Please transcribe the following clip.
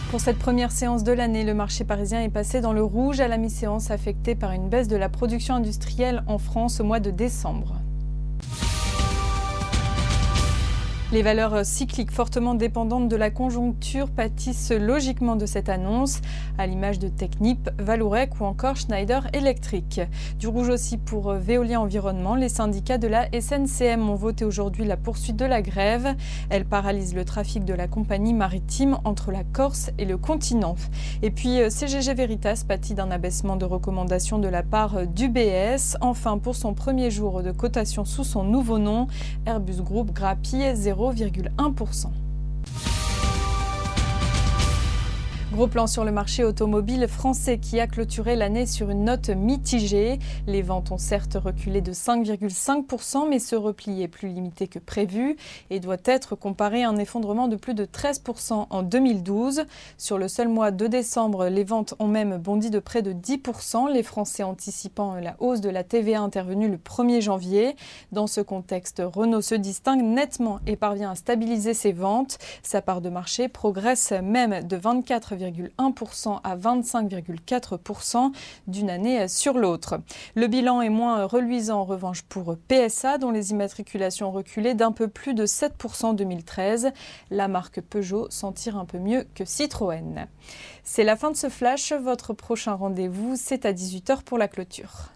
Pour cette première séance de l'année, le marché parisien est passé dans le rouge à la mi-séance, affecté par une baisse de la production industrielle en France au mois de décembre. Les valeurs cycliques fortement dépendantes de la conjoncture pâtissent logiquement de cette annonce, à l'image de Technip, Vallourec ou encore Schneider Electric. Du rouge aussi pour Veolia Environnement. Les syndicats de la SNCM ont voté aujourd'hui la poursuite de la grève. Elle paralyse le trafic de la compagnie maritime entre la Corse et le continent. Et puis CGG Veritas pâtit d'un abaissement de recommandations de la part d'UBS. Enfin, pour son premier jour de cotation sous son nouveau nom, Airbus Group grappille 0,1%. Gros plan sur le marché automobile français qui a clôturé l'année sur une note mitigée. Les ventes ont certes reculé de 5,5%, mais ce repli est plus limité que prévu et doit être comparé à un effondrement de plus de 13% en 2012. Sur le seul mois de décembre, les ventes ont même bondi de près de 10%, les Français anticipant la hausse de la TVA intervenue le 1er janvier. Dans ce contexte, Renault se distingue nettement et parvient à stabiliser ses ventes. Sa part de marché progresse même de 24,1% à 25,4% d'une année sur l'autre. Le bilan est moins reluisant en revanche pour PSA, dont les immatriculations ont reculé d'un peu plus de 7% en 2013. La marque Peugeot s'en tire un peu mieux que Citroën. C'est la fin de ce flash. Votre prochain rendez-vous, c'est à 18h pour la clôture.